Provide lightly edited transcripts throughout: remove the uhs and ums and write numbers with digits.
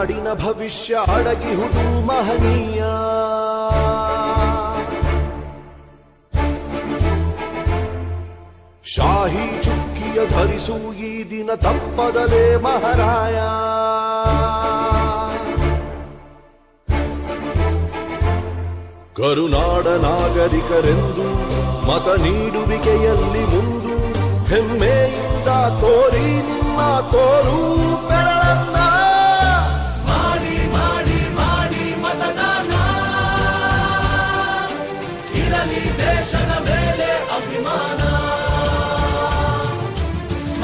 ನಾಡಿನ ಭವಿಷ್ಯ ಅಡಗಿಹುದು ಮಹನೀಯ. ಶಾಹಿ ಚುಕ್ಕಿಯ ಧರಿಸು ಈ ದಿನ ತಪ್ಪದಲೇ ಮಹಾರಾಯ. ಕರುನಾಡ ನಾಗರಿಕರೆಂದು ಮತ ನೀಡುವಿಕೆಯಲ್ಲಿ ಮುಂದು ಹೆಮ್ಮೆಯಿಂದ ತೋರಿ ನಿಮ್ಮ ತೋರು ಬೆರಳನ್ನ. ಮಾಡಿ ಮಾಡಿ ಮಾಡಿ ಮತದಾನ, ಇರಲಿ ದೇಶದ ಮೇಲೆ ಅಭಿಮಾನ.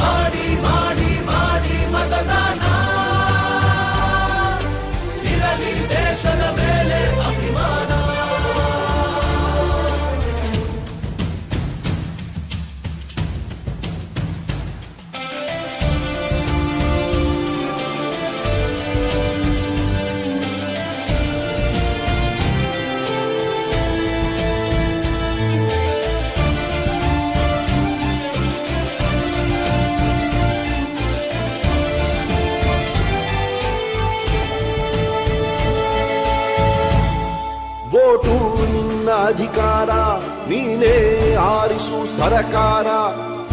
ಮಾಡಿ ಮಾಡಿ ಮಾಡಿ ಮತದಾನ, ಇರಲಿ ದೇಶದ ಮೇಲೆ ಅಭಿಮಾನ. ವೋಟು ನಿನ್ನ ಅಧಿಕಾರ, ನೀನೇ ಆರಿಸು ಸರಕಾರ.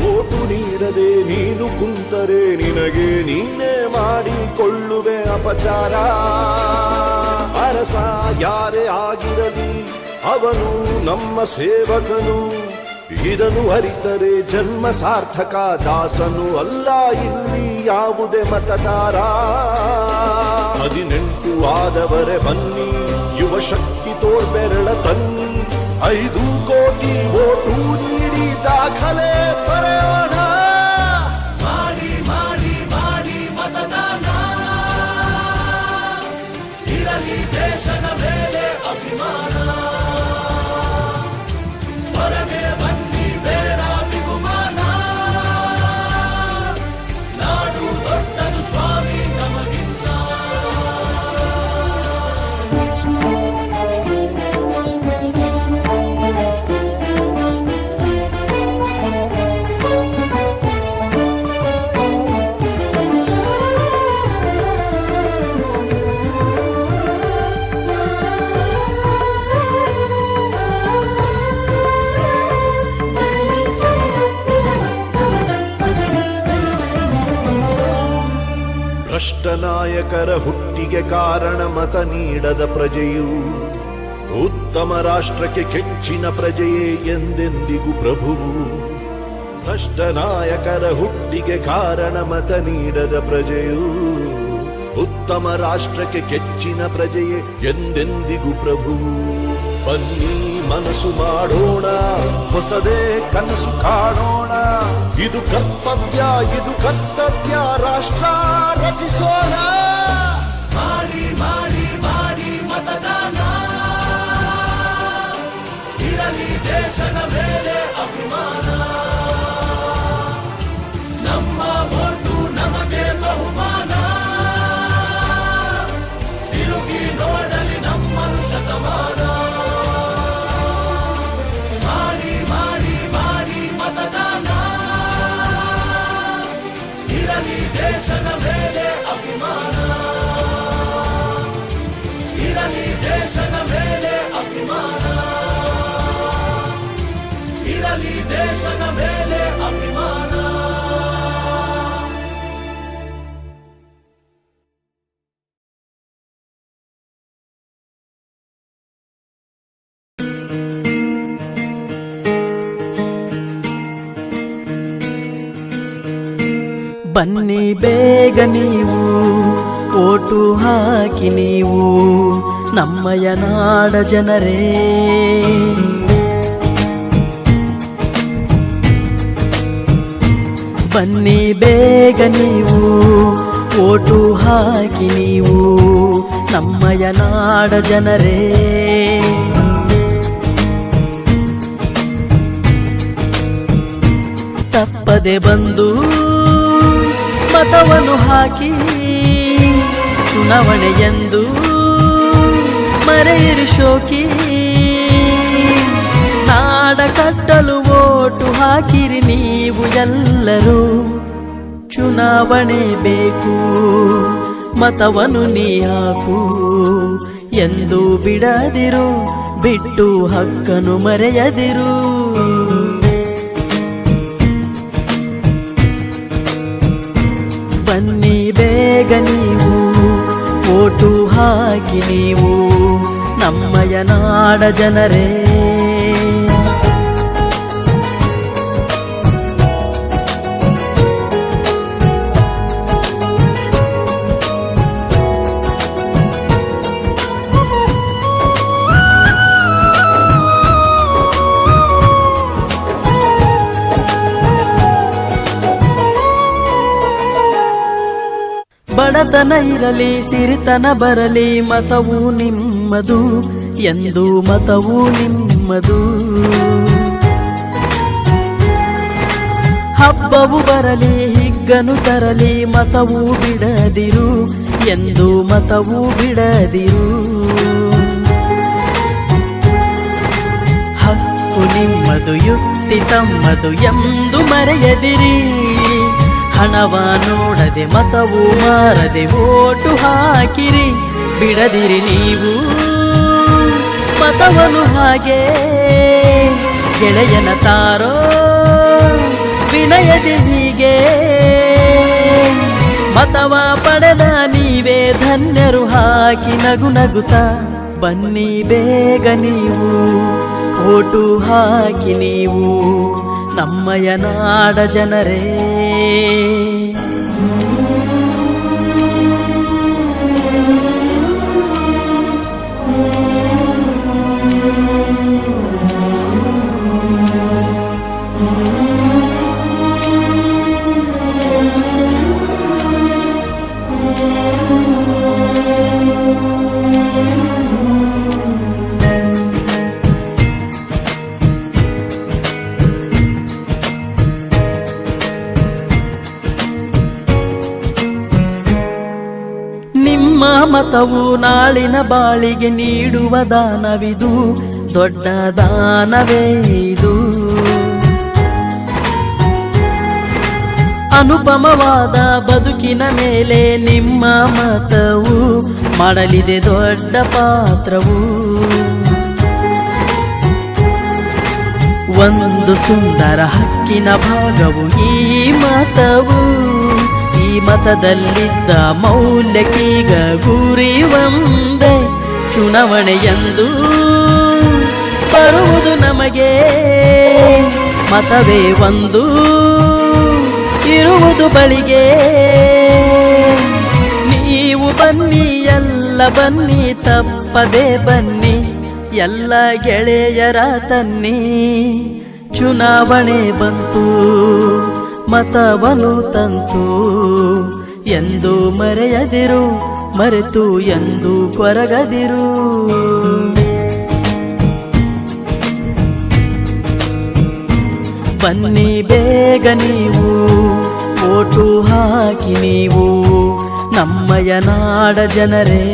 ವೋಟು ನೀಡದೆ ನೀನು ಕುಂತರೆ ನಿನಗೆ ನೀನೇ ಮಾಡಿಕೊಳ್ಳುವೆ ಅಪಚಾರ. ಅರಸ ಯಾರೇ ಆಗಿರಲಿ ಅವನು ನಮ್ಮ ಸೇವಕನು, ಇದನ್ನು ಅರಿತರೆ ಜನ್ಮ ಸಾರ್ಥಕ. ದಾಸನು ಅಲ್ಲ ಇಲ್ಲಿ ಯಾವುದೇ ಮತದಾರ. 18 ಆದವರೇ ಬನ್ನಿ, ಯುವ ಶಕ್ತಿ ತೋರ್ಬೆರಳ ತನ್ನಿ. 5 ಕೋಟಿ ವೋಟು ನೀಡಿ ದಾಖಲೆ ಬರೆಯೋಣ. ಮಾಡಿ ಮಾಡಿ ಮಾಡಿ ಮತದಾನ, ಇರಲಿ ದೇಶದ ಮೇಲೆ ಅಭಿಮಾನ. ಹೊರಗೆ ಬನ್ನಿ ಬೇಡ ಬಿಗುಮಾನ, ನಾಡು ದೊಡ್ಡದು ಸ್ವಾಮಿ ನಮಗಿಂತ. ಭ್ರಷ್ಟ ನಾಯಕರ ಹುಟ್ಟಿಗೆ ಕಾರಣ ಮತ ನೀಡದ ಪ್ರಜೆಯು. ಉತ್ತಮ ರಾಷ್ಟ್ರಕ್ಕೆ ಕೆಚ್ಚಿನ ಪ್ರಜೆಯೇ ಎಂದೆಂದಿಗೂ ಪ್ರಭುವು. ಭ್ರಷ್ಟ ನಾಯಕರ ಹುಟ್ಟಿಗೆ ಕಾರಣ ಮತ ನೀಡದ ಪ್ರಜೆಯು. ಉತ್ತಮ ರಾಷ್ಟ್ರಕ್ಕೆ ಕೆಚ್ಚಿನ ಪ್ರಜೆಯೇ ಎಂದೆಂದಿಗೂ ಪ್ರಭುವು. ಬನ್ನಿ ಮನಸ್ಸು ಮಾಡೋಣ, ಹೊಸದೇ ಕನಸು ಕಾಣೋಣ. ಇದು ಕರ್ತವ್ಯ, ಇದು ಕರ್ತವ್ಯ, ರಾಷ್ಟ್ರ ರಚಿಸೋಣ. ಮಾಡಿ ಮಾಡಿ ಮಾಡಿ ಮತದಾನ, ಇರಲಿ ದೇಶದ ಮೇಲೆ ಅಭಿಮಾನ. ನಮ್ಮ ವೋಟು ನಮಗೆ ಬಹುಮಾನ, ತಿರುಗಿ ನೋಡಲಿ ನಮ್ಮನು ಶತಮಾನ. ಮಾಡಿ ಮಾಡಿ ಮಾಡಿ ಮತದಾನ, ಇರಲಿ ದೇಶದ ಮೇಲೆ ಅಭಿಮಾನ. ಇರಲಿ ದೇಶದ ಮೇಲೆ ಅಭಿಮಾನ, ಇರಲಿ ದೇಶದ ಮೇಲೆ ಅಭಿಮಾನ. ಬನ್ನಿ ಬೇಗ ನೀವು ಓಟು ಹಾಕಿ ನೀವು ನಮ್ಮಯ ನಾಡ ಜನರೇ. ಬನ್ನಿ ಬೇಗ ನೀವು ಓಟು ಹಾಕಿ ನೀವು ನಮ್ಮಯ ನಾಡ ಜನರೇ. ತಪ್ಪದೆ ಬಂದು ಮತವನ್ನು ಹಾಕಿ ಚುನಾವಣೆಯೆಂದು ಮರೆಯಿರಿ ಶೋಕಿ. ನಾಡ ಕಟ್ಟಲು ಓಟು ಹಾಕಿರಿ ನೀವು ಎಲ್ಲರೂ. ಚುನಾವಣೆ ಬೇಕು ಮತವನ್ನು ನೀ ಹಾಕು ಎಂದು ಬಿಡದಿರು, ಬಿಟ್ಟು ಹಕ್ಕನ್ನು ಮರೆಯದಿರು. ಬನ್ನಿ ಬೇಗ ನೀವು ಓಟು ಹಾಕಿ ನೀವು ನಮ್ಮಯ ನಾಡ ಜನರೇ. ಬಡತನ ಇರಲಿ ಸಿರಿತನ ಬರಲಿ ಮತವು ನಿಮ್ಮದು ಎಂದು ಮತವು ನಿಮ್ಮದು. ಹಬ್ಬವು ಬರಲಿ ಹಿಗ್ಗನು ತರಲಿ ಮತವು ಬಿಡದಿರು ಎಂದು ಮತವು ಬಿಡದಿರು. ಹಕ್ಕು ನಿಮ್ಮದು ಯುಕ್ತಿ ತಮ್ಮದು ಎಂದು ಮರೆಯದಿರಿ. ಹಣವ ನೋಡದೆ ಮತವು ಮಾರದೆ ಓಟು ಹಾಕಿರಿ, ಬಿಡದಿರಿ ನೀವು ಮತವನ್ನು ಹಾಗೆ. ಗೆಳೆಯನ ತಾರೋ ವಿನಯದಿ ಹೀಗೆ, ಮತವ ಪಡೆದ ನೀವೇ ಧನ್ಯರು ಹಾಕಿ ನಗು ನಗುತ್ತಾ. ಬನ್ನಿ ಬೇಗ ನೀವು ಓಟು ಹಾಕಿ ನೀವು ನಮ್ಮಯ ನಾಡ ಜನರೇ. ನಿಮ್ಮ ಮತವು ನಾಳಿನ ಬಾಳಿಗೆ ನೀಡುವ ದಾನವಿದು, ದೊಡ್ಡ ದಾನವೇ ಇದು. ಅನುಪಮವಾದ ಬದುಕಿನ ಮೇಲೆ ನಿಮ್ಮ ಮತವು ಮಾಡಲಿದೆ ದೊಡ್ಡ ಪಾತ್ರವು. ಒಂದು ಸುಂದರ ಹಕ್ಕಿನ ಭಾಗವು ಈ ಮತವು. ಈ ಮತದಲ್ಲಿದ್ದ ಮೌಲ್ಯಕ್ಕೀಗ ಗುರಿ ಒಂದೇ, ಚುನಾವಣೆಯಂದು ಬರುವುದು ನಮಗೆ ಮತವೇ ಒಂದು ಇರುವುದು ಬಳಿಗೆ. ನೀವು ಬನ್ನಿ ಎಲ್ಲ ಬನ್ನಿ ತಪ್ಪದೆ ಬನ್ನಿ ಎಲ್ಲ ಗೆಳೆಯರ ತನ್ನಿ. ಚುನಾವಣೆ ಬಂತು ಮತವನ್ನು ತಂತು ಎಂದು ಮರೆಯದಿರು, ಮರೆತು ಎಂದು ಕೊರಗದಿರು. ಬನ್ನಿ ಬೇಗ ನೀವು ಓಟು ಹಾಕಿ ನೀವು ನಮ್ಮಯ ನಾಡ ಜನರೇ.